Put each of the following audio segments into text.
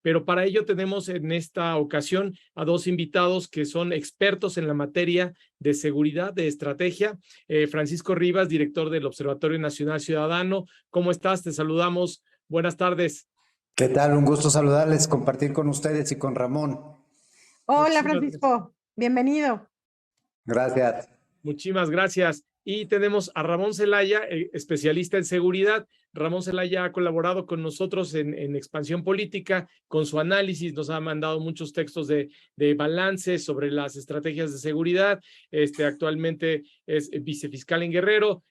pero para ello tenemos en esta ocasión a dos invitados que son expertos en la materia de seguridad, de estrategia. Francisco Rivas, director del Observatorio Nacional Ciudadano. ¿Cómo estás? Te saludamos. Buenas tardes. ¿Qué tal? Un gusto saludarles, compartir con ustedes y con Ramón. Hola, Muchísimas gracias. Francisco. Bienvenido. Gracias. Muchísimas gracias. Y tenemos a Ramón Celaya, especialista en seguridad. Ramón Celaya ha colaborado con nosotros en Expansión Política, con su análisis, nos ha mandado muchos textos de balance sobre las estrategias de seguridad. Actualmente es vicefiscal en Guerrero.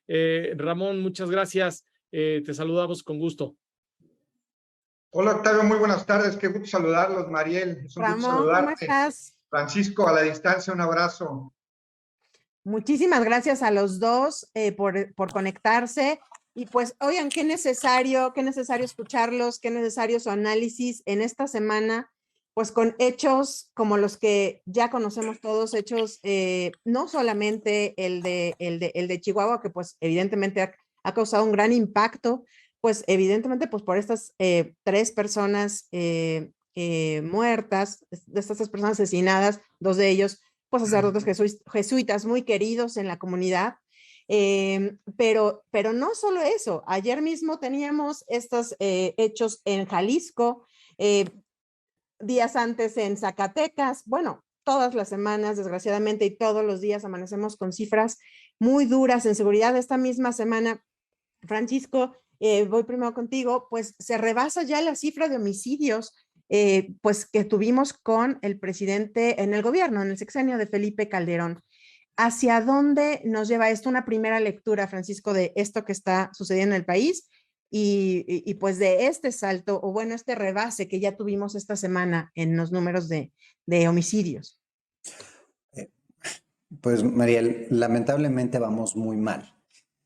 Ramón, muchas gracias. Te saludamos con gusto. Hola, Octavio, muy buenas tardes. Qué gusto saludarlos, Mariel. Es un Ramón, gusto saludarte. ¿cómo estás? Francisco, a la distancia, un abrazo. Muchísimas gracias a los dos por conectarse. Y pues, oigan, qué necesario escucharlos, qué necesario su análisis en esta semana, pues con hechos como los que ya conocemos todos, hechos no solamente el de Chihuahua, que pues evidentemente ha causado un gran impacto, pues evidentemente pues por estas tres personas muertas, de estas tres personas asesinadas, dos de ellos pues sacerdotes jesuitas muy queridos en la comunidad. Pero no solo eso, ayer mismo teníamos estos hechos en Jalisco, días antes en Zacatecas, bueno, todas las semanas, desgraciadamente, y todos los días amanecemos con cifras muy duras en seguridad. Esta misma semana, Francisco, voy primero contigo, pues se rebasa ya la cifra de homicidios pues que tuvimos con el presidente en el gobierno, en el sexenio de Felipe Calderón. ¿Hacia dónde nos lleva esto? Una primera lectura, Francisco, de esto que está sucediendo en el país y pues de este salto, o bueno, este rebase que ya tuvimos esta semana en los números de homicidios. Pues, Mariel, lamentablemente vamos muy mal.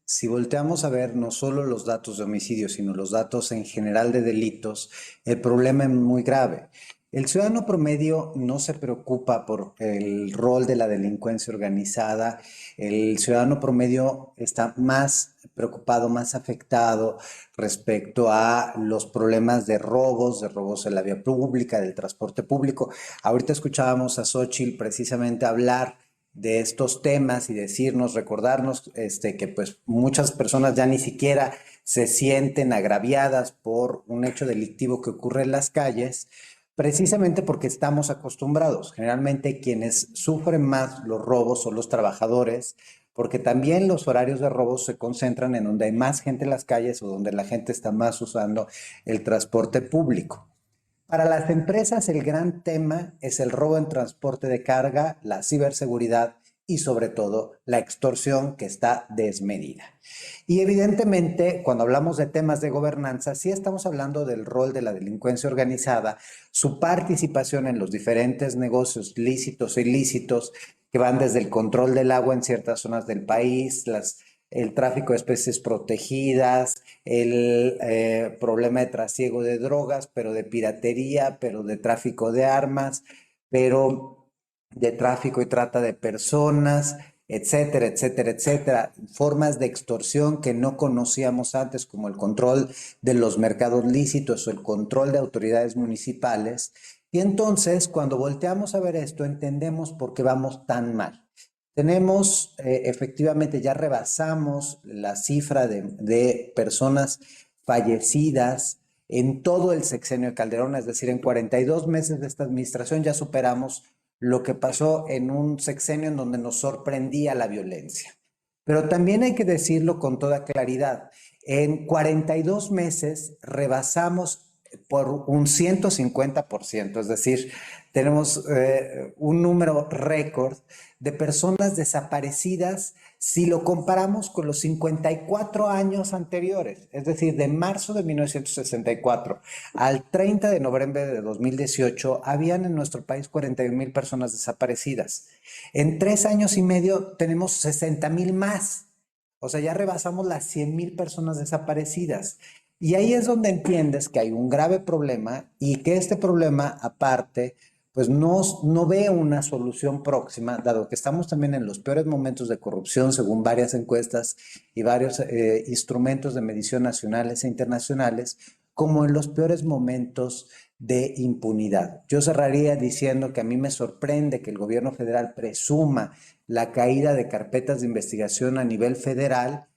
Si volteamos a ver no solo los datos de homicidios, sino los datos en general de delitos, el problema es muy grave. El ciudadano promedio no se preocupa por el rol de la delincuencia organizada. El ciudadano promedio está más preocupado, más afectado respecto a los problemas de robos en la vía pública, del transporte público. Ahorita escuchábamos a Xóchitl precisamente hablar de estos temas y decirnos, recordarnos que pues muchas personas ya ni siquiera se sienten agraviadas por un hecho delictivo que ocurre en las calles, precisamente porque estamos acostumbrados. Generalmente quienes sufren más los robos son los trabajadores, porque también los horarios de robos se concentran en donde hay más gente en las calles o donde la gente está más usando el transporte público. Para las empresas el gran tema es el robo en transporte de carga, la ciberseguridad y sobre todo la extorsión que está desmedida. Y evidentemente cuando hablamos de temas de gobernanza sí estamos hablando del rol de la delincuencia organizada, su participación en los diferentes negocios lícitos e ilícitos que van desde el control del agua en ciertas zonas del país, el tráfico de especies protegidas, el problema de trasiego de drogas, pero de piratería, pero de tráfico de armas, pero de tráfico y trata de personas, etcétera, etcétera, etcétera. Formas de extorsión que no conocíamos antes, como el control de los mercados lícitos o el control de autoridades municipales. Y entonces, cuando volteamos a ver esto, entendemos por qué vamos tan mal. Tenemos, efectivamente, ya rebasamos la cifra de personas fallecidas en todo el sexenio de Calderón, es decir, en 42 meses de esta administración ya superamos lo que pasó en un sexenio en donde nos sorprendía la violencia. Pero también hay que decirlo con toda claridad, en 42 meses rebasamos por un 150%, es decir, tenemos un número récord de personas desaparecidas si lo comparamos con los 54 años anteriores, es decir, de marzo de 1964 al 30 de noviembre de 2018, habían en nuestro país 41,000 personas desaparecidas. En 3 años y medio tenemos 60,000 más, o sea, ya rebasamos las 100,000 personas desaparecidas. Y ahí es donde entiendes que hay un grave problema y que este problema, aparte, pues no ve una solución próxima, dado que estamos también en los peores momentos de corrupción, según varias encuestas y varios instrumentos de medición nacionales e internacionales, como en los peores momentos de impunidad. Yo cerraría diciendo que a mí me sorprende que el gobierno federal presuma la caída de carpetas de investigación a nivel federal,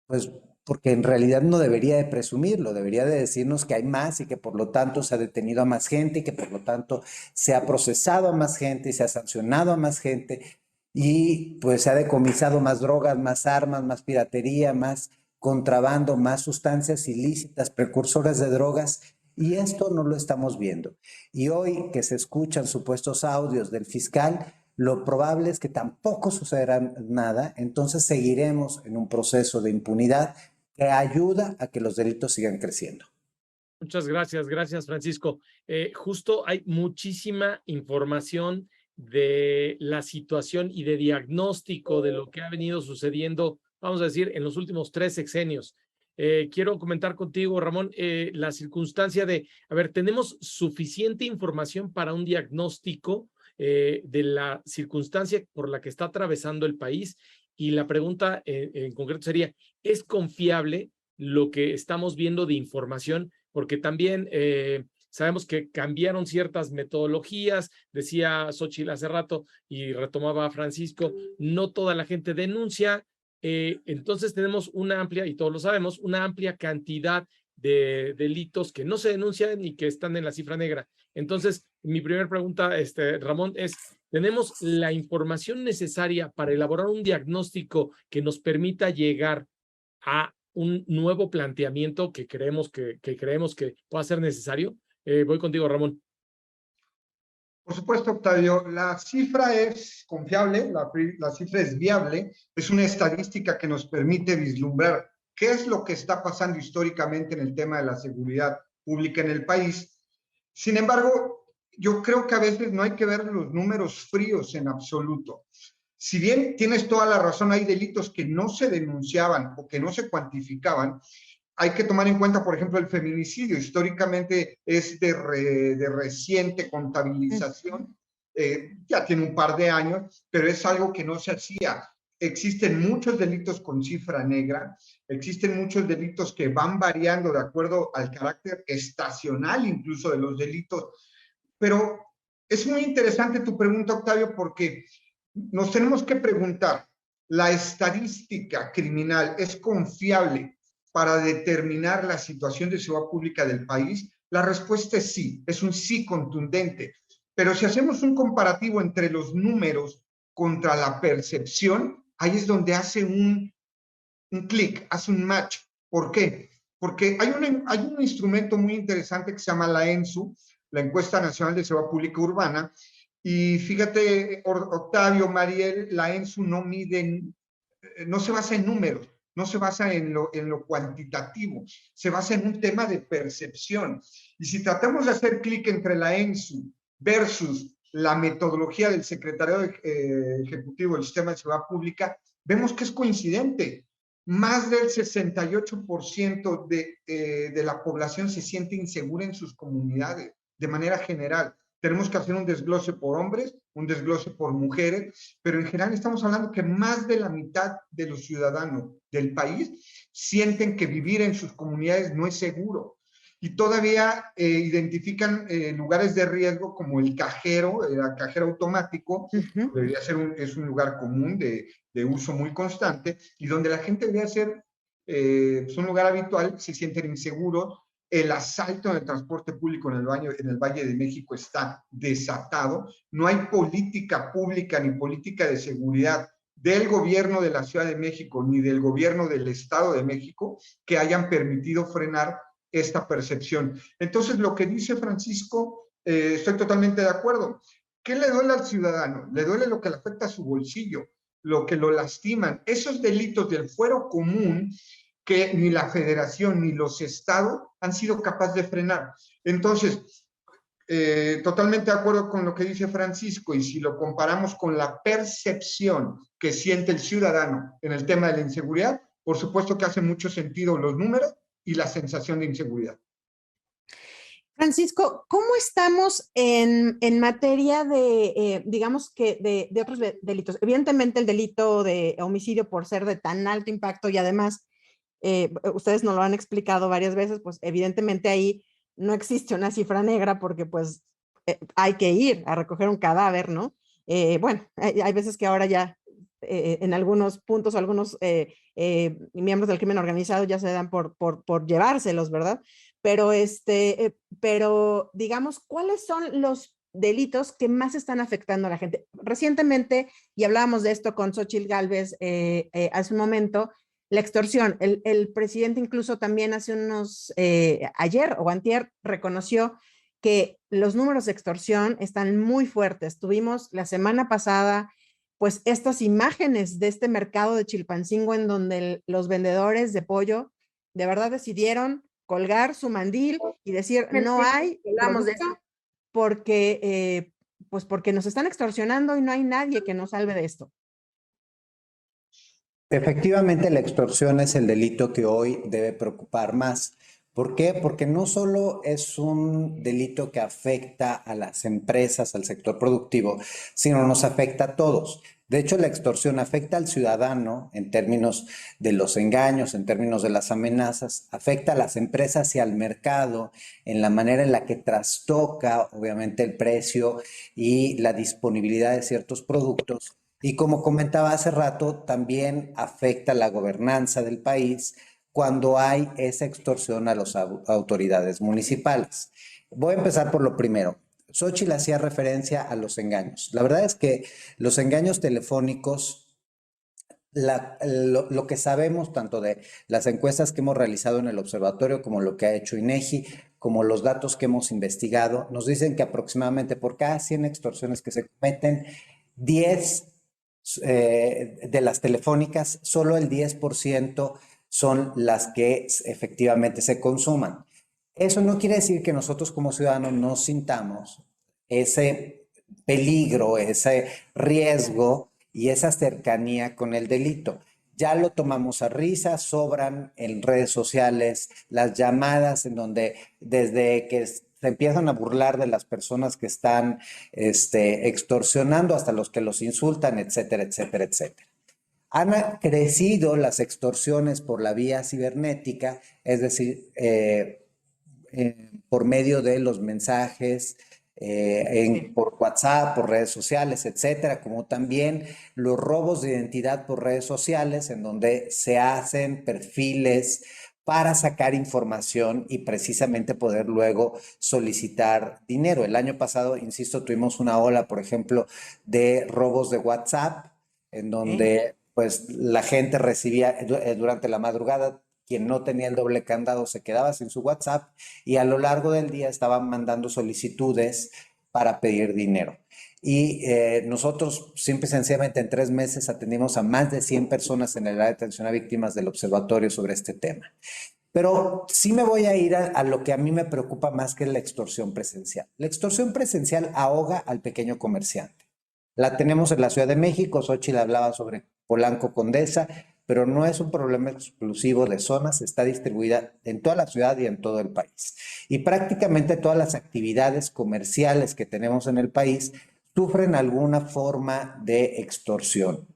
pues porque en realidad no debería de presumirlo, debería de decirnos que hay más y que por lo tanto se ha detenido a más gente y que por lo tanto se ha procesado a más gente y se ha sancionado a más gente y pues se ha decomisado más drogas, más armas, más piratería, más contrabando, más sustancias ilícitas, precursoras de drogas. Y esto no lo estamos viendo. Y hoy que se escuchan supuestos audios del fiscal, lo probable es que tampoco sucederá nada, entonces seguiremos en un proceso de impunidad que ayuda a que los delitos sigan creciendo. Muchas gracias, gracias Francisco. Justo hay muchísima información de la situación y de diagnóstico de lo que ha venido sucediendo, vamos a decir, en los últimos 3 sexenios. Quiero comentar contigo, Ramón, la circunstancia de, a ver, ¿tenemos suficiente información para un diagnóstico de la circunstancia por la que está atravesando el país? Y la pregunta en concreto sería, ¿es confiable lo que estamos viendo de información? Porque también sabemos que cambiaron ciertas metodologías, decía Xóchitl hace rato y retomaba Francisco, no toda la gente denuncia, entonces tenemos una amplia, y todos lo sabemos, una amplia cantidad de delitos que no se denuncian y que están en la cifra negra. Entonces, mi primera pregunta, Ramón, es, ¿tenemos la información necesaria para elaborar un diagnóstico que nos permita llegar a un nuevo planteamiento que creemos que pueda ser necesario? Voy contigo, Ramón. Por supuesto, Octavio, la cifra es confiable, la cifra es viable, es una estadística que nos permite vislumbrar qué es lo que está pasando históricamente en el tema de la seguridad pública en el país. Sin embargo, yo creo que a veces no hay que ver los números fríos en absoluto. Si bien tienes toda la razón, hay delitos que no se denunciaban o que no se cuantificaban, hay que tomar en cuenta, por ejemplo, el feminicidio. Históricamente es de reciente contabilización, ya tiene un par de años, pero es algo que no se hacía. Existen muchos delitos con cifra negra, existen muchos delitos que van variando de acuerdo al carácter estacional incluso de los delitos, pero es muy interesante tu pregunta, Octavio, porque nos tenemos que preguntar, ¿la estadística criminal es confiable para determinar la situación de seguridad pública del país? La respuesta es sí, es un sí contundente. Pero si hacemos un comparativo entre los números contra la percepción, ahí es donde hace un clic, hace un match. ¿Por qué? Porque hay un instrumento muy interesante que se llama la ENSU, la Encuesta Nacional de Seguridad Pública Urbana, y fíjate, Octavio, Mariel, la ENSU no mide, no se basa en números, no se basa en lo cuantitativo, se basa en un tema de percepción. Y si tratamos de hacer clic entre la ENSU versus la metodología del Secretariado Ejecutivo del Sistema de Seguridad Pública, vemos que es coincidente. Más del 68% de la población se siente insegura en sus comunidades, de manera general. Tenemos que hacer un desglose por hombres, un desglose por mujeres, pero en general estamos hablando que más de la mitad de los ciudadanos del país sienten que vivir en sus comunidades no es seguro. Y todavía identifican lugares de riesgo como el cajero automático, debería ser es un lugar común de uso muy constante, y donde la gente debería ser un lugar habitual, se sienten inseguros. El asalto en el transporte público en el Valle de México está desatado. No hay política pública ni política de seguridad del gobierno de la Ciudad de México ni del gobierno del Estado de México que hayan permitido frenar esta percepción. Entonces, lo que dice Francisco, estoy totalmente de acuerdo. ¿Qué le duele al ciudadano? Le duele lo que le afecta a su bolsillo, lo que lo lastiman. Esos delitos del fuero común que ni la federación ni los estados han sido capaces de frenar. Entonces, totalmente de acuerdo con lo que dice Francisco, y si lo comparamos con la percepción que siente el ciudadano en el tema de la inseguridad, por supuesto que hace mucho sentido los números y la sensación de inseguridad. Francisco, ¿cómo estamos en materia de, digamos que de otros delitos? Evidentemente el delito de homicidio, por ser de tan alto impacto y además ustedes nos lo han explicado varias veces, pues evidentemente ahí no existe una cifra negra porque pues hay que ir a recoger un cadáver, ¿no? Bueno, hay veces que ahora ya en algunos puntos, algunos miembros del crimen organizado ya se dan por llevárselos, ¿verdad? Pero digamos, ¿cuáles son los delitos que más están afectando a la gente? Recientemente, y hablábamos de esto con Xóchitl Gálvez hace un momento, la extorsión. El presidente incluso también hace ayer o antier, reconoció que los números de extorsión están muy fuertes. Tuvimos la semana pasada pues estas imágenes de este mercado de Chilpancingo en donde los vendedores de pollo de verdad decidieron colgar su mandil y decir, no hay, hablamos de eso, pues porque nos están extorsionando y no hay nadie que nos salve de esto. Efectivamente, la extorsión es el delito que hoy debe preocupar más. ¿Por qué? Porque no solo es un delito que afecta a las empresas, al sector productivo, sino nos afecta a todos. De hecho, la extorsión afecta al ciudadano en términos de los engaños, en términos de las amenazas, afecta a las empresas y al mercado en la manera en la que trastoca, obviamente, el precio y la disponibilidad de ciertos productos. Y como comentaba hace rato, también afecta la gobernanza del país cuando hay esa extorsión a las autoridades municipales. Voy a empezar por lo primero. Xóchitl hacía referencia a los engaños. La verdad es que los engaños telefónicos, lo que sabemos tanto de las encuestas que hemos realizado en el observatorio como lo que ha hecho INEGI, como los datos que hemos investigado, nos dicen que aproximadamente por cada 100 extorsiones que se cometen, 10 de las telefónicas, solo el 10% son las que efectivamente se consuman. Eso no quiere decir que nosotros como ciudadanos no sintamos ese peligro, ese riesgo y esa cercanía con el delito. Ya lo tomamos a risa, sobran en redes sociales las llamadas en donde desde que se empiezan a burlar de las personas que están extorsionando hasta los que los insultan, etcétera, etcétera, etcétera. Han crecido las extorsiones por la vía cibernética, es decir, por medio de los mensajes, por WhatsApp, por redes sociales, etcétera, como también los robos de identidad por redes sociales, en donde se hacen perfiles para sacar información y precisamente poder luego solicitar dinero. El año pasado, insisto, tuvimos una ola, por ejemplo, de robos de WhatsApp, en donde pues la gente recibía durante la madrugada, quien no tenía el doble candado se quedaba sin su WhatsApp y a lo largo del día estaban mandando solicitudes para pedir dinero. Y nosotros simple y sencillamente en 3 meses atendimos a más de 100 personas en el área de atención a víctimas del observatorio sobre este tema. Pero sí me voy a ir a lo que a mí me preocupa más, que es la extorsión presencial. La extorsión presencial ahoga al pequeño comerciante. La tenemos en la Ciudad de México, Xóchitl hablaba sobre Polanco, Condesa, pero no es un problema exclusivo de zonas, está distribuida en toda la ciudad y en todo el país. Y prácticamente todas las actividades comerciales que tenemos en el país sufren alguna forma de extorsión.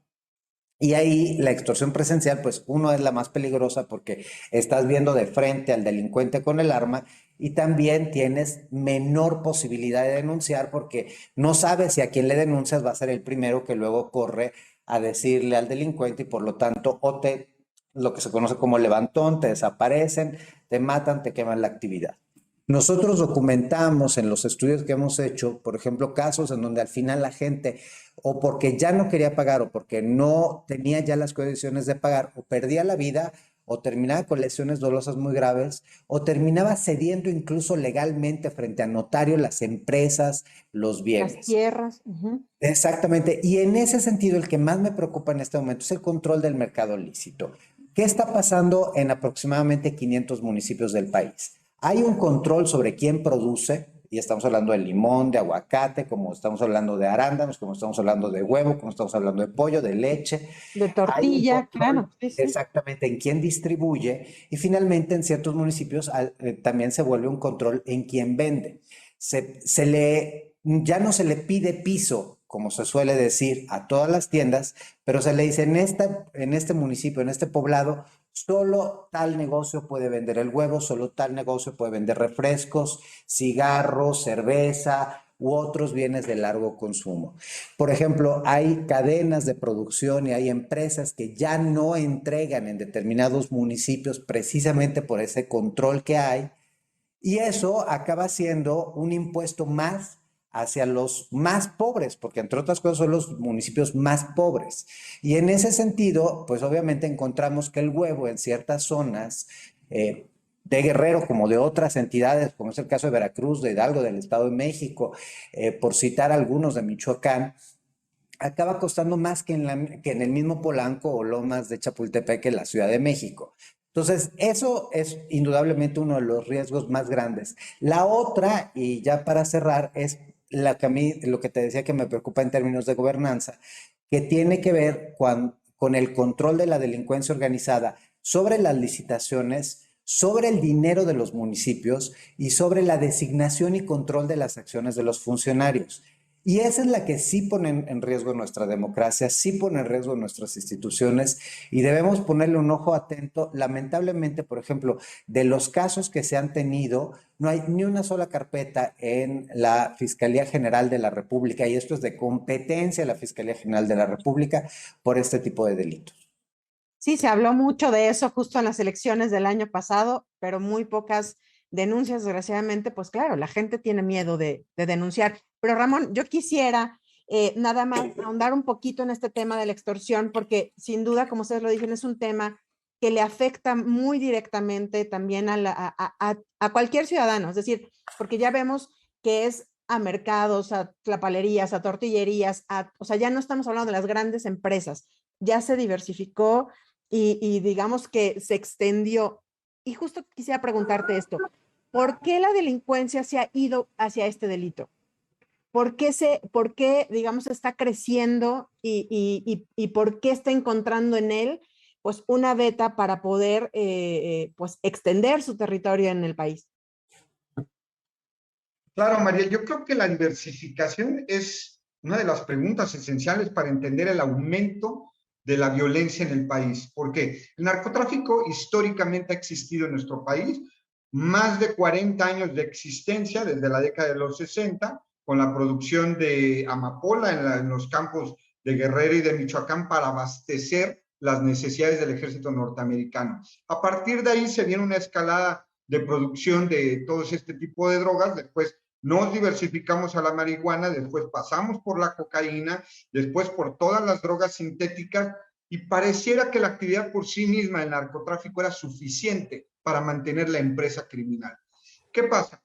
Y ahí la extorsión presencial, pues uno es la más peligrosa porque estás viendo de frente al delincuente con el arma y también tienes menor posibilidad de denunciar porque no sabes si a quien le denuncias va a ser el primero que luego corre a decirle al delincuente y por lo tanto lo que se conoce como levantón, te desaparecen, te matan, te queman la actividad. Nosotros documentamos en los estudios que hemos hecho, por ejemplo, casos en donde al final la gente, o porque ya no quería pagar, o porque no tenía ya las condiciones de pagar, o perdía la vida, o terminaba con lesiones dolosas muy graves, o terminaba cediendo incluso legalmente frente a notario las empresas, los bienes. Las tierras. Exactamente. Y en ese sentido, el que más me preocupa en este momento es el control del mercado lícito. ¿Qué está pasando en aproximadamente 500 municipios del país? Hay un control sobre quién produce, y estamos hablando de limón, de aguacate, como estamos hablando de arándanos, como estamos hablando de huevo, como estamos hablando de pollo, de leche. De tortilla, claro. Sí, sí. Exactamente, en quién distribuye. Y finalmente en ciertos municipios también se vuelve un control en quién vende. Ya no se le pide piso como se suele decir, a todas las tiendas, pero se le dice en este municipio, en este poblado, solo tal negocio puede vender el huevo, solo tal negocio puede vender refrescos, cigarros, cerveza u otros bienes de largo consumo. Por ejemplo, hay cadenas de producción y hay empresas que ya no entregan en determinados municipios precisamente por ese control que hay, y eso acaba siendo un impuesto más hacia los más pobres, porque entre otras cosas son los municipios más pobres. Y en ese sentido, pues obviamente encontramos que el huevo en ciertas zonas de Guerrero, como de otras entidades, como es el caso de Veracruz, de Hidalgo, del Estado de México, por citar algunos de Michoacán, acaba costando más que en el mismo Polanco o Lomas de Chapultepec en la Ciudad de México. Entonces, eso es indudablemente uno de los riesgos más grandes. La otra, y ya para cerrar, es la que a mí, lo que te decía que me preocupa en términos de gobernanza, que tiene que ver con el control de la delincuencia organizada sobre las licitaciones, sobre el dinero de los municipios y sobre la designación y control de las acciones de los funcionarios. Y esa es la que sí pone en riesgo nuestra democracia, sí pone en riesgo nuestras instituciones y debemos ponerle un ojo atento. Lamentablemente, por ejemplo, de los casos que se han tenido, no hay ni una sola carpeta en la Fiscalía General de la República, y esto es de competencia de la Fiscalía General de la República por este tipo de delitos. Sí, se habló mucho de eso justo en las elecciones del año pasado, pero muy pocas denuncias, desgraciadamente, pues claro, la gente tiene miedo de denunciar. Pero Ramón, yo quisiera nada más ahondar un poquito en este tema de la extorsión, porque sin duda, como ustedes lo dicen, es un tema que le afecta muy directamente también a cualquier ciudadano, es decir, porque ya vemos que es a mercados, a tlapalerías, a tortillerías, o sea, ya no estamos hablando de las grandes empresas, ya se diversificó y digamos que se extendió. Y justo quisiera preguntarte esto, ¿por qué la delincuencia se ha ido hacia este delito? ¿Por qué, digamos, está creciendo y por qué está encontrando en él, pues, una beta para poder, pues, extender su territorio en el país? Claro, María, yo creo que la diversificación es una de las preguntas esenciales para entender el aumento de la violencia en el país, porque el narcotráfico históricamente ha existido en nuestro país, más de 40 años de existencia desde la década de los 60, con la producción de amapola en los campos de Guerrero y de Michoacán para abastecer las necesidades del ejército norteamericano. A partir de ahí se viene una escalada de producción de todos este tipo de drogas, después nos diversificamos a la marihuana, después pasamos por la cocaína, después por todas las drogas sintéticas, y pareciera que la actividad por sí misma del narcotráfico era suficiente para mantener la empresa criminal. ¿Qué pasa?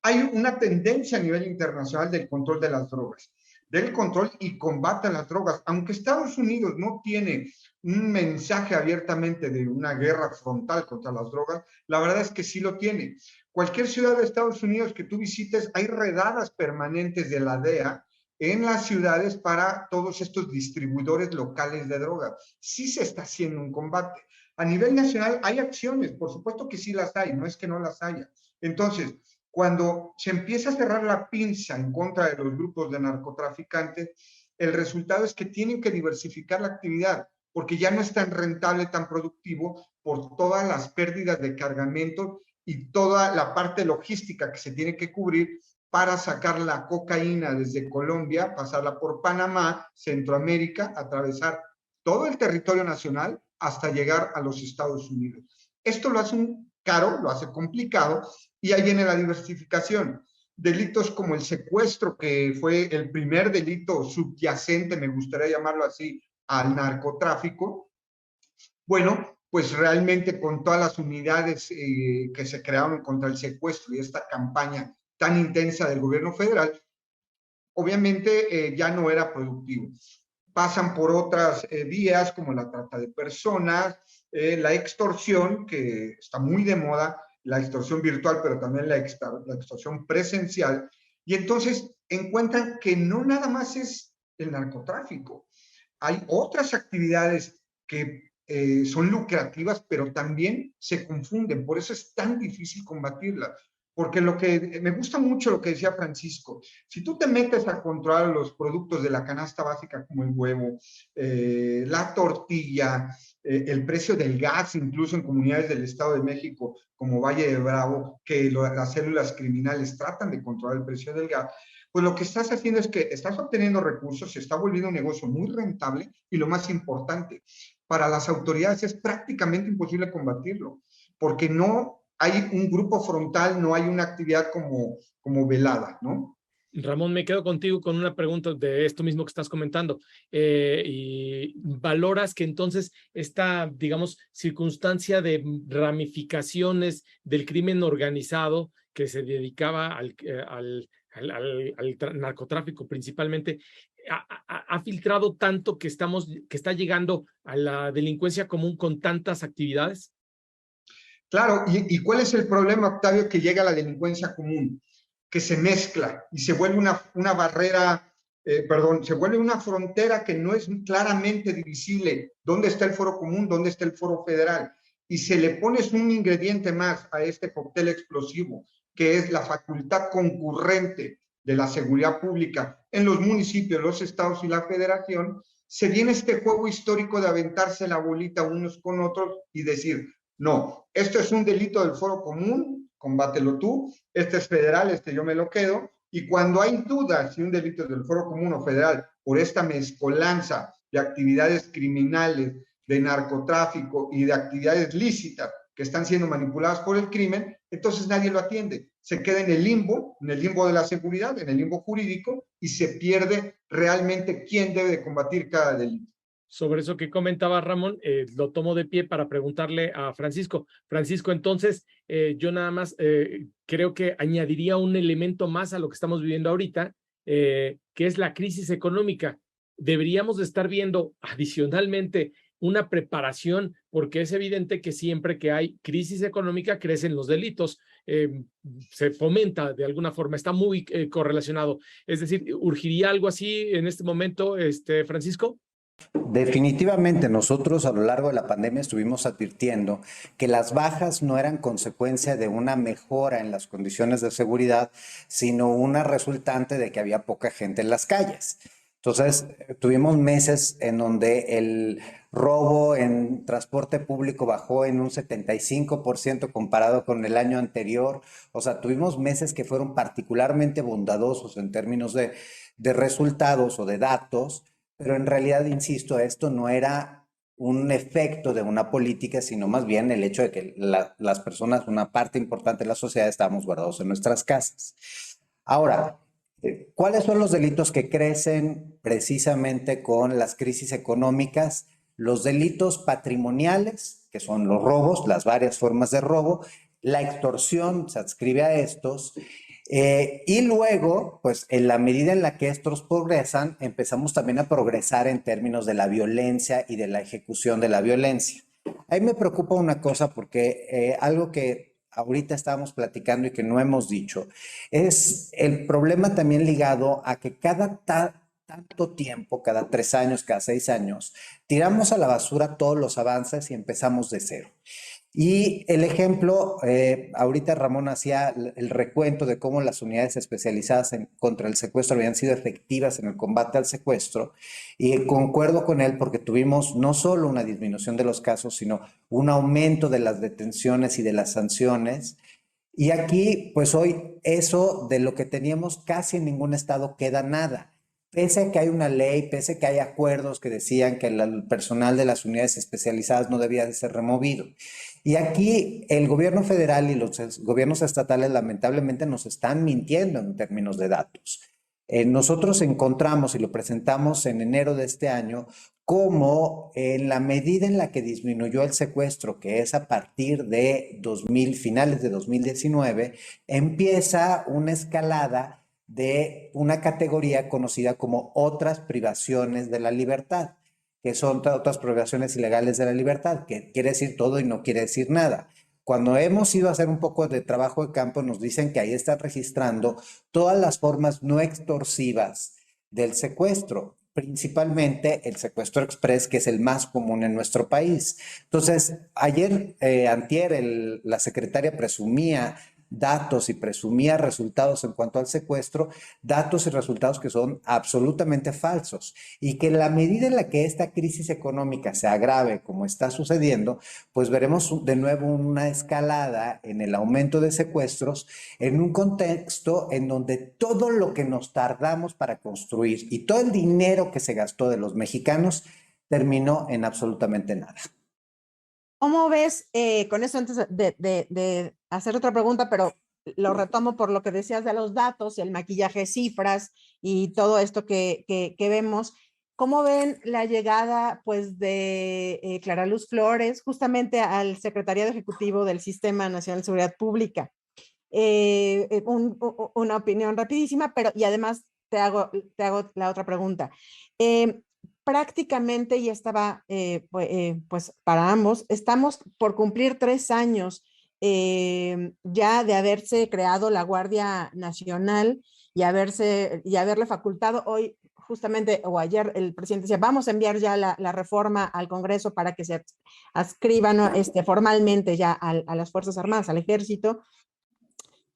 Hay una tendencia a nivel internacional del control de las drogas, del control y combate a las drogas. Aunque Estados Unidos no tiene un mensaje abiertamente de una guerra frontal contra las drogas, la verdad es que sí lo tiene. Cualquier ciudad de Estados Unidos que tú visites, hay redadas permanentes de la DEA en las ciudades para todos estos distribuidores locales de drogas. Sí se está haciendo un combate. A nivel nacional hay acciones, por supuesto que sí las hay, no es que no las haya. Entonces, cuando se empieza a cerrar la pinza en contra de los grupos de narcotraficantes, el resultado es que tienen que diversificar la actividad, porque ya no es tan rentable, tan productivo, por todas las pérdidas de cargamento y toda la parte logística que se tiene que cubrir para sacar la cocaína desde Colombia, pasarla por Panamá, Centroamérica, atravesar todo el territorio nacional hasta llegar a los Estados Unidos. Esto lo hace caro, lo hace complicado, y ahí viene la diversificación. Delitos como el secuestro, que fue el primer delito subyacente, me gustaría llamarlo así, al narcotráfico. Bueno, pues realmente con todas las unidades que se crearon contra el secuestro y esta campaña tan intensa del gobierno federal, obviamente ya no era productivo. Pasan por otras vías como la trata de personas, la extorsión, que está muy de moda, la extorsión virtual, pero también la extorsión presencial, y entonces encuentran que no nada más es el narcotráfico, hay otras actividades que son lucrativas, pero también se confunden, por eso es tan difícil combatirlas, porque me gusta mucho lo que decía Francisco. Si tú te metes a controlar los productos de la canasta básica como el huevo, la tortilla, el precio del gas, incluso en comunidades del Estado de México como Valle de Bravo, que las células criminales tratan de controlar el precio del gas, pues lo que estás haciendo es que estás obteniendo recursos, se está volviendo un negocio muy rentable y lo más importante, para las autoridades es prácticamente imposible combatirlo, porque no hay un grupo frontal, no hay una actividad como velada, ¿no? Ramón, me quedo contigo con una pregunta de esto mismo que estás comentando. Y valoras que entonces esta, digamos, circunstancia de ramificaciones del crimen organizado que se dedicaba al narcotráfico principalmente, ha filtrado tanto que está llegando a la delincuencia común con tantas actividades? Claro, ¿y cuál es el problema, Octavio, que llega a la delincuencia común? Que se mezcla y se vuelve una barrera, se vuelve una frontera que no es claramente divisible. ¿Dónde está el foro común? ¿Dónde está el foro federal? Y se le pones un ingrediente más a este cóctel explosivo, que es la facultad concurrente de la seguridad pública en los municipios, los estados y la federación, se viene este juego histórico de aventarse la bolita unos con otros y decir, no, esto es un delito del foro común, combátelo tú, este es federal, este yo me lo quedo, y cuando hay dudas si un delito es del foro común o federal por esta mezcolanza de actividades criminales, de narcotráfico y de actividades lícitas que están siendo manipuladas por el crimen, entonces nadie lo atiende. Se queda en el limbo de la seguridad, en el limbo jurídico, y se pierde realmente quién debe de combatir cada delito. Sobre eso que comentaba Ramón, lo tomo de pie para preguntarle a Francisco. Francisco, entonces, yo nada más creo que añadiría un elemento más a lo que estamos viviendo ahorita, que es la crisis económica. Deberíamos de estar viendo adicionalmente una preparación, porque es evidente que siempre que hay crisis económica crecen los delitos, se fomenta de alguna forma, está muy correlacionado. Es decir, ¿urgiría algo así en este momento, Francisco? Definitivamente nosotros a lo largo de la pandemia estuvimos advirtiendo que las bajas no eran consecuencia de una mejora en las condiciones de seguridad, sino una resultante de que había poca gente en las calles. Entonces, tuvimos meses en donde el robo en transporte público bajó en un 75% comparado con el año anterior. O sea, tuvimos meses que fueron particularmente bondadosos en términos de resultados o de datos. Pero en realidad, insisto, esto no era un efecto de una política, sino más bien el hecho de que las personas, una parte importante de la sociedad, estábamos guardados en nuestras casas. Ahora, ¿cuáles son los delitos que crecen precisamente con las crisis económicas? Los delitos patrimoniales, que son los robos, las varias formas de robo, la extorsión se adscribe a estos. Y luego, pues en la medida en la que estos progresan, empezamos también a progresar en términos de la violencia y de la ejecución de la violencia. Ahí me preocupa una cosa porque algo que ahorita estábamos platicando y que no hemos dicho es el problema también ligado a que cada tanto tiempo, cada 3 años, cada 6 años, tiramos a la basura todos los avances y empezamos de cero. Y el ejemplo, ahorita Ramón hacía el recuento de cómo las unidades especializadas contra el secuestro habían sido efectivas en el combate al secuestro, y concuerdo con él porque tuvimos no solo una disminución de los casos, sino un aumento de las detenciones y de las sanciones. Y aquí, pues hoy, eso de lo que teníamos casi en ningún estado queda nada. Pese a que hay una ley, pese a que hay acuerdos que decían que el personal de las unidades especializadas no debía de ser removido. Y aquí el gobierno federal y los gobiernos estatales lamentablemente nos están mintiendo en términos de datos. Nosotros encontramos y lo presentamos en enero de este año cómo en la medida en la que disminuyó el secuestro, que es a partir de finales de 2019, empieza una escalada de una categoría conocida como otras privaciones de la libertad, que son otras privaciones ilegales de la libertad, que quiere decir todo y no quiere decir nada. Cuando hemos ido a hacer un poco de trabajo de campo, nos dicen que ahí están registrando todas las formas no extorsivas del secuestro, principalmente el secuestro express, que es el más común en nuestro país. Entonces, antier, la secretaria presumía datos y presumía resultados en cuanto al secuestro, datos y resultados que son absolutamente falsos. Y que en la medida en la que esta crisis económica se agrave, como está sucediendo, pues veremos de nuevo una escalada en el aumento de secuestros en un contexto en donde todo lo que nos tardamos para construir y todo el dinero que se gastó de los mexicanos terminó en absolutamente nada. ¿Cómo ves, con eso antes de hacer otra pregunta, pero lo retomo por lo que decías de los datos, el maquillaje de cifras y todo esto que vemos? ¿Cómo ven la llegada pues, de Clara Luz Flores justamente al Secretariado Ejecutivo del Sistema Nacional de Seguridad Pública? Una opinión rapidísima, pero y además te hago la otra pregunta. Prácticamente ya estaba, pues para ambos, estamos por cumplir 3 años ya de haberse creado la Guardia Nacional y haberle facultado hoy, justamente, o ayer el presidente decía, vamos a enviar ya la reforma al Congreso para que se adscriban, ¿no? Formalmente ya a las Fuerzas Armadas, al Ejército,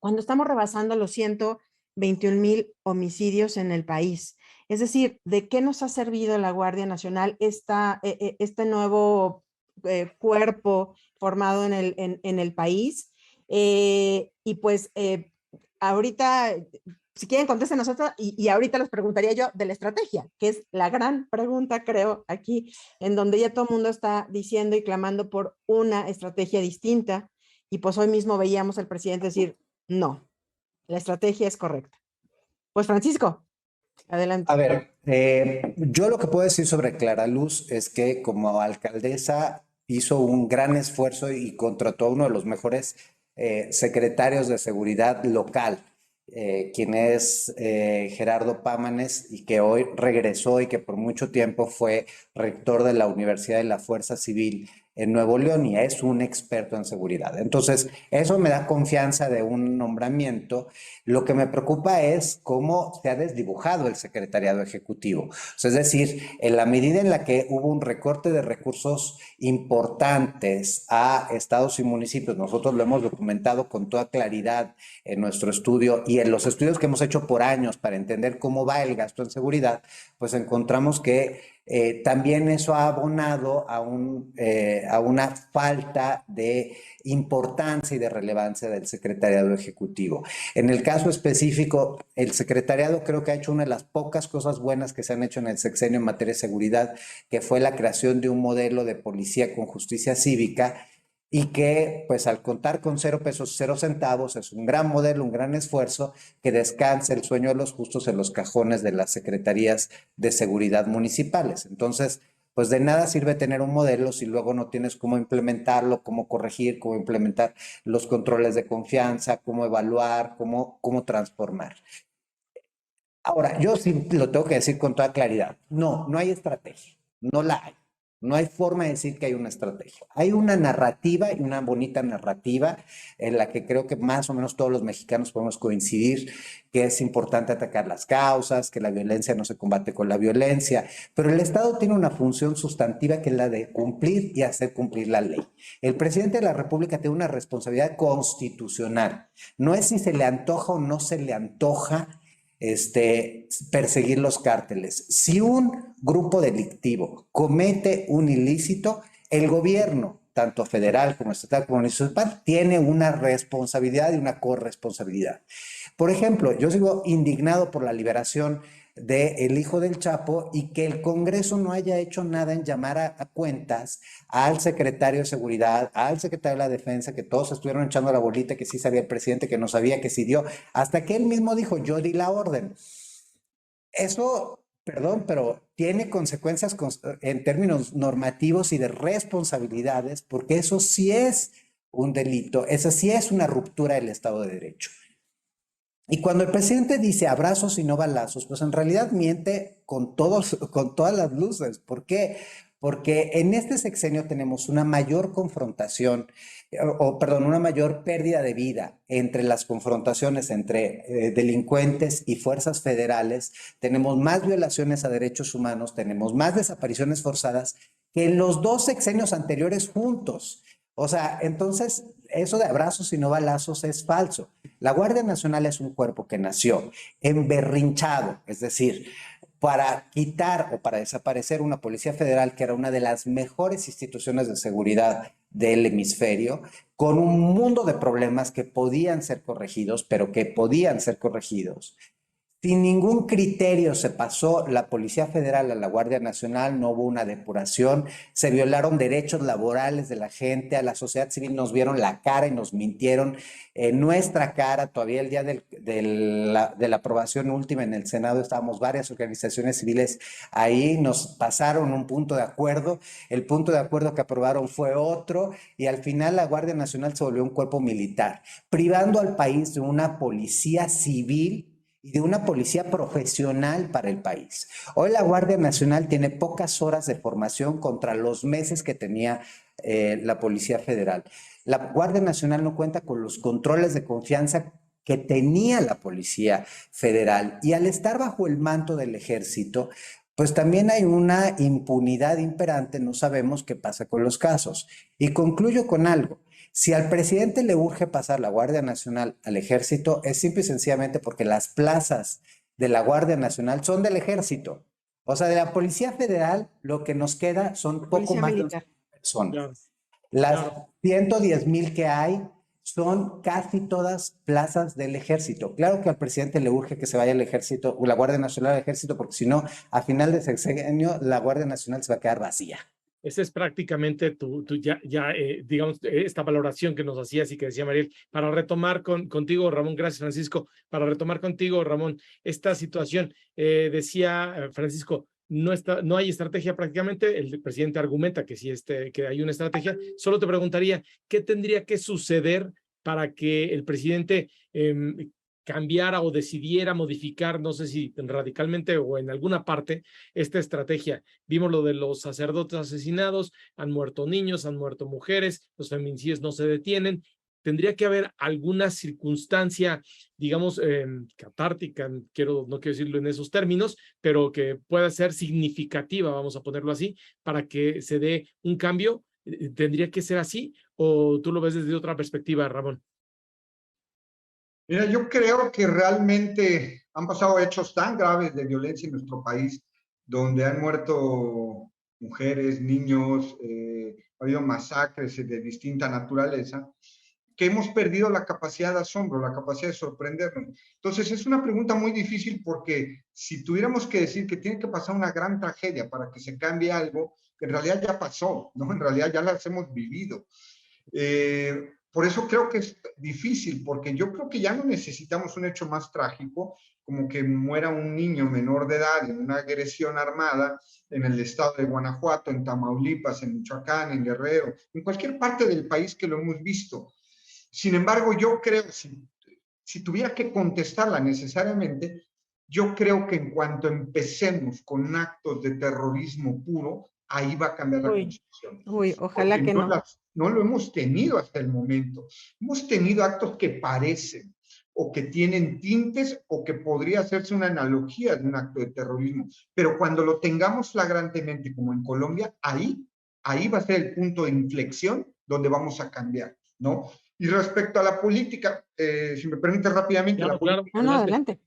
cuando estamos rebasando los 121,000 homicidios en el país. Es decir, ¿de qué nos ha servido la Guardia Nacional, este nuevo cuerpo formado en el país? Y pues ahorita, si quieren, contesten nosotros y ahorita les preguntaría yo de la estrategia, que es la gran pregunta, creo, aquí, en donde ya todo el mundo está diciendo y clamando por una estrategia distinta. Y pues hoy mismo veíamos al presidente decir, no, la estrategia es correcta. Pues Francisco, adelante. A ver, yo lo que puedo decir sobre Clara Luz es que como alcaldesa hizo un gran esfuerzo y contrató a uno de los mejores secretarios de seguridad local, quien es Gerardo Pámanes, y que hoy regresó y que por mucho tiempo fue rector de la Universidad de la Fuerza Civil en Nuevo León y es un experto en seguridad. Entonces, eso me da confianza de un nombramiento. Lo que me preocupa es cómo se ha desdibujado el secretariado ejecutivo. O sea, es decir, en la medida en la que hubo un recorte de recursos importantes a estados y municipios, nosotros lo hemos documentado con toda claridad en nuestro estudio y en los estudios que hemos hecho por años para entender cómo va el gasto en seguridad, pues encontramos que también eso ha abonado a una falta de importancia y de relevancia del secretariado ejecutivo. En el caso específico, el secretariado creo que ha hecho una de las pocas cosas buenas que se han hecho en el sexenio en materia de seguridad, que fue la creación de un modelo de policía con justicia cívica, y que pues al contar con 0 pesos, 0 centavos, es un gran modelo, un gran esfuerzo, que descanse el sueño de los justos en los cajones de las secretarías de seguridad municipales. Entonces, pues de nada sirve tener un modelo si luego no tienes cómo implementarlo, cómo corregir, cómo implementar los controles de confianza, cómo evaluar, cómo transformar. Ahora, yo sí lo tengo que decir con toda claridad. No hay estrategia, no la hay. No hay forma de decir que hay una estrategia. Hay una narrativa y una bonita narrativa en la que creo que más o menos todos los mexicanos podemos coincidir que es importante atacar las causas, que la violencia no se combate con la violencia, pero el Estado tiene una función sustantiva que es la de cumplir y hacer cumplir la ley. El presidente de la República tiene una responsabilidad constitucional. No es si se le antoja o no se le antoja perseguir los cárteles. Si un grupo delictivo comete un ilícito, el gobierno, tanto federal como estatal como municipal, tiene una responsabilidad y una corresponsabilidad. Por ejemplo, yo sigo indignado por la liberación del hijo del Chapo y que el Congreso no haya hecho nada en llamar a cuentas al secretario de Seguridad, al secretario de la Defensa, que todos estuvieron echando la bolita, que sí sabía el presidente, que no sabía, que sí dio, hasta que él mismo dijo, yo di la orden. Eso, perdón, pero tiene consecuencias en términos normativos y de responsabilidades, porque eso sí es un delito, eso sí es una ruptura del Estado de Derecho. Y cuando el presidente dice abrazos y no balazos, pues en realidad miente con todas las luces. ¿Por qué? Porque en este sexenio tenemos una mayor confrontación, una mayor pérdida de vida entre las confrontaciones entre delincuentes y fuerzas federales. Tenemos más violaciones a derechos humanos, tenemos más desapariciones forzadas que en los 2 sexenios anteriores juntos. O sea, entonces eso de abrazos y no balazos es falso. La Guardia Nacional es un cuerpo que nació emberrinchado, es decir, para quitar o para desaparecer una Policía Federal que era una de las mejores instituciones de seguridad del hemisferio, con un mundo de problemas que podían ser corregidos, pero que podían ser corregidos. Sin ningún criterio se pasó la Policía Federal a la Guardia Nacional, no hubo una depuración, se violaron derechos laborales de la gente, a la sociedad civil nos vieron la cara y nos mintieron en nuestra cara. Todavía el día de la aprobación última en el Senado estábamos varias organizaciones civiles ahí, nos pasaron un punto de acuerdo, el punto de acuerdo que aprobaron fue otro y al final la Guardia Nacional se volvió un cuerpo militar, privando al país de una policía civil y de una policía profesional para el país. Hoy la Guardia Nacional tiene pocas horas de formación contra los meses que tenía la Policía Federal. La Guardia Nacional no cuenta con los controles de confianza que tenía la Policía Federal y al estar bajo el manto del Ejército, pues también hay una impunidad imperante, no sabemos qué pasa con los casos. Y concluyo con algo. Si al presidente le urge pasar la Guardia Nacional al Ejército, es simple y sencillamente porque las plazas de la Guardia Nacional son del Ejército. O sea, de la Policía Federal lo que nos queda son poco más de personas. Claro, Las claro. 110,000 que hay son casi todas plazas del Ejército. Claro que al presidente le urge que se vaya el Ejército, o la Guardia Nacional al Ejército, porque si no, a final de sexenio, la Guardia Nacional se va a quedar vacía. Esa es prácticamente digamos, esta valoración que nos hacías y que decía Mariel. Para retomar contigo, Ramón, gracias, Francisco. Para retomar contigo, Ramón, esta situación, decía Francisco, no hay estrategia prácticamente. El presidente argumenta que sí, que hay una estrategia. Solo te preguntaría, ¿qué tendría que suceder para que el presidente cambiara o decidiera modificar, no sé si radicalmente o en alguna parte, esta estrategia? Vimos lo de los sacerdotes asesinados, han muerto niños, han muerto mujeres, los feminicidios no se detienen. Tendría que haber alguna circunstancia, digamos, catártica, no quiero decirlo en esos términos, pero que pueda ser significativa, vamos a ponerlo así, para que se dé un cambio. ¿Tendría que ser así o tú lo ves desde otra perspectiva, Ramón? Mira, yo creo que realmente han pasado hechos tan graves de violencia en nuestro país, donde han muerto mujeres, niños, ha habido masacres de distinta naturaleza, que hemos perdido la capacidad de asombro, la capacidad de sorprendernos. Entonces es una pregunta muy difícil porque si tuviéramos que decir que tiene que pasar una gran tragedia para que se cambie algo, en realidad ya pasó, ¿no? En realidad ya las hemos vivido. Por eso creo que es difícil, porque yo creo que ya no necesitamos un hecho más trágico, como que muera un niño menor de edad en una agresión armada en el estado de Guanajuato, en Tamaulipas, en Michoacán, en Guerrero, en cualquier parte del país que lo hemos visto. Sin embargo, yo creo, si tuviera que contestarla necesariamente, yo creo que en cuanto empecemos con actos de terrorismo puro, ahí va a cambiar la Constitución. Ojalá que no. No lo hemos tenido hasta el momento. Hemos tenido actos que parecen o que tienen tintes o que podría hacerse una analogía de un acto de terrorismo. Pero cuando lo tengamos flagrantemente, como en Colombia, ahí va a ser el punto de inflexión donde vamos a cambiar, ¿no? Y respecto a la política, si me permite rápidamente, claro, claro. No, adelante.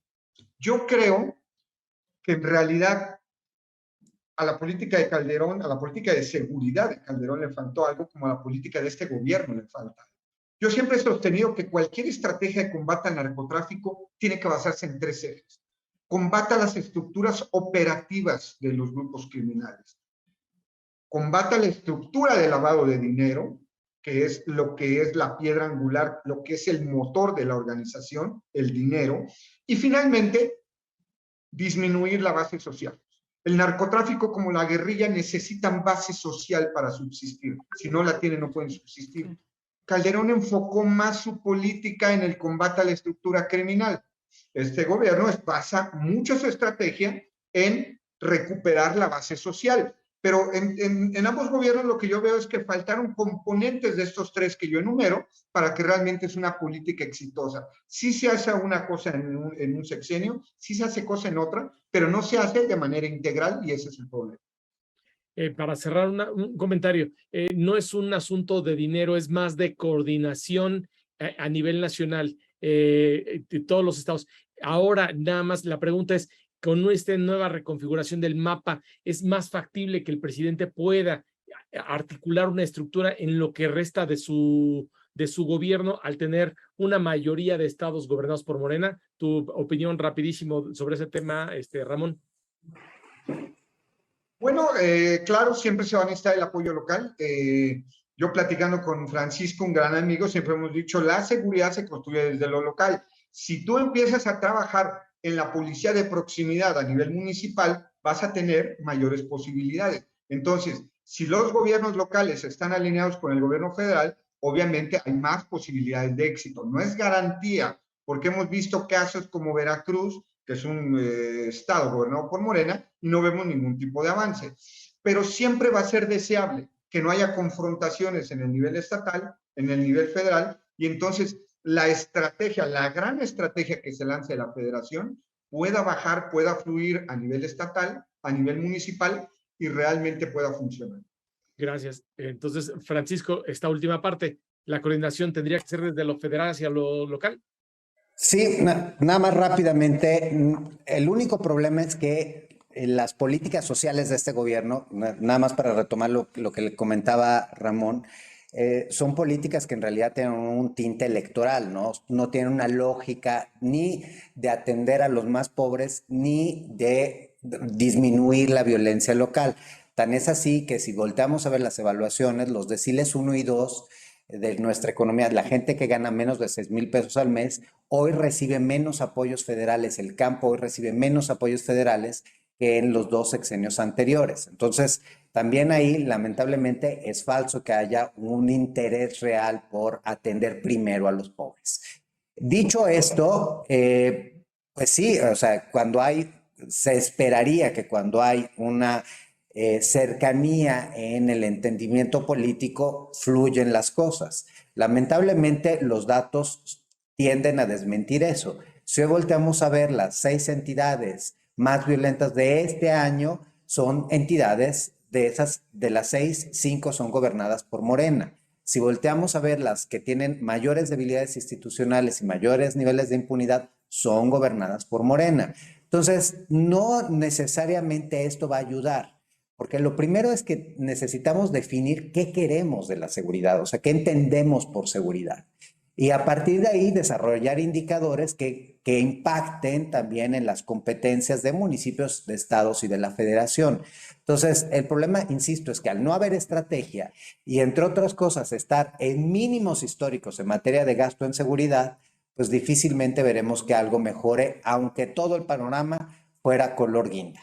Yo creo que en realidad a la política de Calderón, a la política de seguridad de Calderón le faltó algo como a la política de este gobierno le falta. Yo siempre he sostenido que cualquier estrategia de combate al narcotráfico tiene que basarse en 3 ejes. Combata las estructuras operativas de los grupos criminales. Combata la estructura de lavado de dinero, que es lo que es la piedra angular, lo que es el motor de la organización, el dinero. Y finalmente, disminuir la base social. El narcotráfico, como la guerrilla, necesitan base social para subsistir. Si no la tienen, no pueden subsistir. Calderón enfocó más su política en el combate a la estructura criminal. Este gobierno basa mucho su estrategia en recuperar la base social. Pero en ambos gobiernos lo que yo veo es que faltaron componentes de estos 3 que yo enumero para que realmente es una política exitosa. Sí se hace una cosa en un sexenio, sí se hace cosa en otra, pero no se hace de manera integral y ese es el problema. Para cerrar un comentario, no es un asunto de dinero, es más de coordinación a nivel nacional de todos los estados. Ahora, nada más la pregunta es, con esta nueva reconfiguración del mapa, ¿es más factible que el presidente pueda articular una estructura en lo que resta de su gobierno al tener una mayoría de estados gobernados por Morena? Tu opinión rapidísimo sobre ese tema, Ramón. Bueno, claro, siempre se va a necesitar el apoyo local. Yo platicando con Francisco, un gran amigo, siempre hemos dicho, la seguridad se construye desde lo local. Si tú empiezas a trabajar en la policía de proximidad a nivel municipal, vas a tener mayores posibilidades. Entonces, si los gobiernos locales están alineados con el gobierno federal, obviamente hay más posibilidades de éxito. No es garantía, porque hemos visto casos como Veracruz, que es un estado gobernado por Morena, y no vemos ningún tipo de avance. Pero siempre va a ser deseable que no haya confrontaciones en el nivel estatal, en el nivel federal, y entonces la estrategia, la gran estrategia que se lance de la federación, pueda bajar, pueda fluir a nivel estatal, a nivel municipal, y realmente pueda funcionar. Gracias. Entonces, Francisco, esta última parte, ¿la coordinación tendría que ser desde lo federal hacia lo local? Sí, nada más rápidamente. El único problema es que las políticas sociales de este gobierno, nada más para retomar lo que le comentaba Ramón, son políticas que en realidad tienen un tinte electoral, ¿no? No tienen una lógica ni de atender a los más pobres, ni de disminuir la violencia local. Tan es así que si volteamos a ver las evaluaciones, los deciles 1 y 2 de nuestra economía, la gente que gana menos de 6,000 pesos al mes, hoy recibe menos apoyos federales, el campo hoy recibe menos apoyos federales que en los 2 sexenios anteriores. Entonces, también ahí, lamentablemente, es falso que haya un interés real por atender primero a los pobres. Dicho esto, pues sí, o sea, se esperaría que cuando hay una cercanía en el entendimiento político, fluyen las cosas. Lamentablemente, los datos tienden a desmentir eso. Si hoy volteamos a ver las 6 entidades más violentas de este año, son entidades de las 6, 5 son gobernadas por Morena. Si volteamos a ver las que tienen mayores debilidades institucionales y mayores niveles de impunidad, son gobernadas por Morena. Entonces, no necesariamente esto va a ayudar. Porque lo primero es que necesitamos definir qué queremos de la seguridad, o sea, qué entendemos por seguridad. Y a partir de ahí desarrollar indicadores que impacten también en las competencias de municipios, de estados y de la federación. Entonces, el problema, insisto, es que al no haber estrategia y entre otras cosas estar en mínimos históricos en materia de gasto en seguridad, pues difícilmente veremos que algo mejore, aunque todo el panorama fuera color guinda.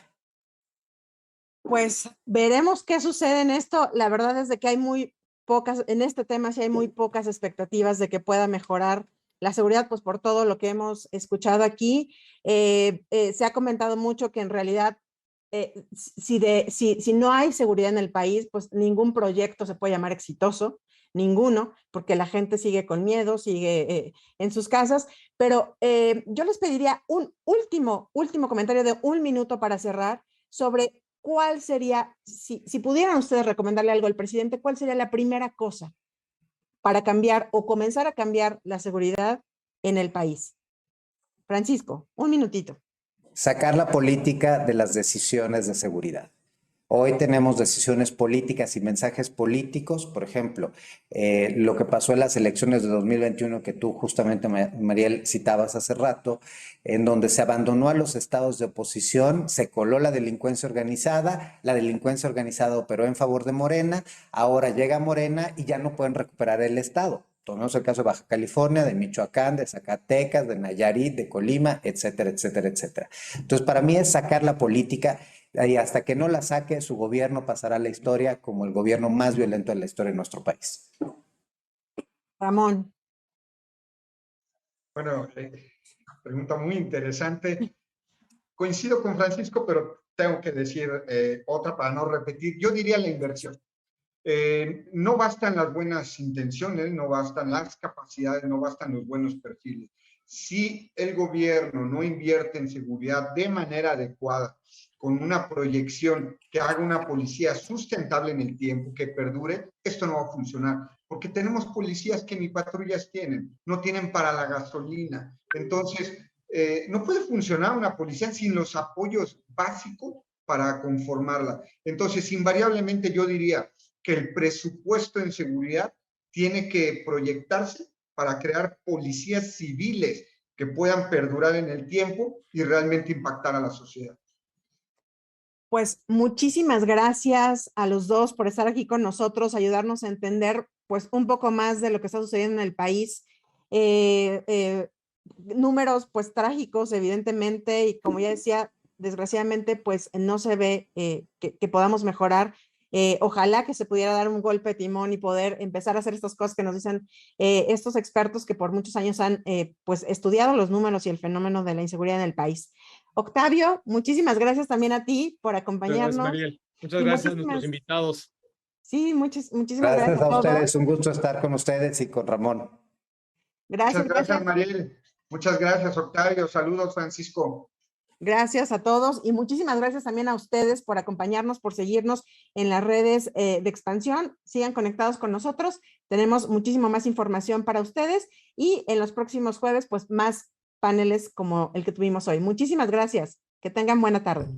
Pues veremos qué sucede en esto. La verdad es de que hay muy pocas, en este tema sí hay muy pocas expectativas de que pueda mejorar la seguridad, pues por todo lo que hemos escuchado aquí. Se ha comentado mucho que en realidad si no hay seguridad en el país, pues ningún proyecto se puede llamar exitoso, ninguno, porque la gente sigue con miedo, sigue en sus casas. Pero yo les pediría un último comentario de 1 minuto para cerrar sobre ¿cuál sería, si pudieran ustedes recomendarle algo al presidente, cuál sería la primera cosa para cambiar o comenzar a cambiar la seguridad en el país? Francisco, 1 minutito. Sacar la política de las decisiones de seguridad. Hoy tenemos decisiones políticas y mensajes políticos, por ejemplo, lo que pasó en las elecciones de 2021 que tú justamente, Mariel, citabas hace rato, en donde se abandonó a los estados de oposición, se coló la delincuencia organizada operó en favor de Morena, ahora llega Morena y ya no pueden recuperar el estado. Tomemos el caso de Baja California, de Michoacán, de Zacatecas, de Nayarit, de Colima, etcétera, etcétera, etcétera. Entonces, para mí es sacar la política y hasta que no la saque, su gobierno pasará a la historia como el gobierno más violento de la historia de nuestro país. Ramón. Bueno, pregunta muy interesante. Coincido con Francisco, pero tengo que decir otra para no repetir. Yo diría la inversión. No bastan las buenas intenciones, no bastan las capacidades, no bastan los buenos perfiles. Si el gobierno no invierte en seguridad de manera adecuada, con una proyección que haga una policía sustentable en el tiempo, que perdure, esto no va a funcionar, porque tenemos policías que ni patrullas tienen, no tienen para la gasolina. Entonces, no puede funcionar una policía sin los apoyos básicos para conformarla. Entonces, invariablemente yo diría que el presupuesto en seguridad tiene que proyectarse para crear policías civiles que puedan perdurar en el tiempo y realmente impactar a la sociedad. Pues muchísimas gracias a los dos por estar aquí con nosotros, ayudarnos a entender pues un poco más de lo que está sucediendo en el país. Números pues trágicos, evidentemente, y como ya decía, desgraciadamente pues no se ve que podamos mejorar. Ojalá que se pudiera dar un golpe de timón y poder empezar a hacer estas cosas que nos dicen estos expertos que por muchos años han pues estudiado los números y el fenómeno de la inseguridad en el país. Octavio, muchísimas gracias también a ti por acompañarnos. Muchas gracias, Mariel. Muchas gracias a nuestros invitados. Sí, muchísimas gracias a todos. ustedes, un gusto estar con ustedes y con Ramón. Gracias, Muchas gracias, Mariel. Muchas gracias, Octavio. Saludos, Francisco. Gracias a todos y muchísimas gracias también a ustedes por acompañarnos, por seguirnos en las redes de Expansión. Sigan conectados con nosotros. Tenemos muchísimo más información para ustedes y en los próximos jueves, pues más paneles como el que tuvimos hoy. Muchísimas gracias. Que tengan buena tarde.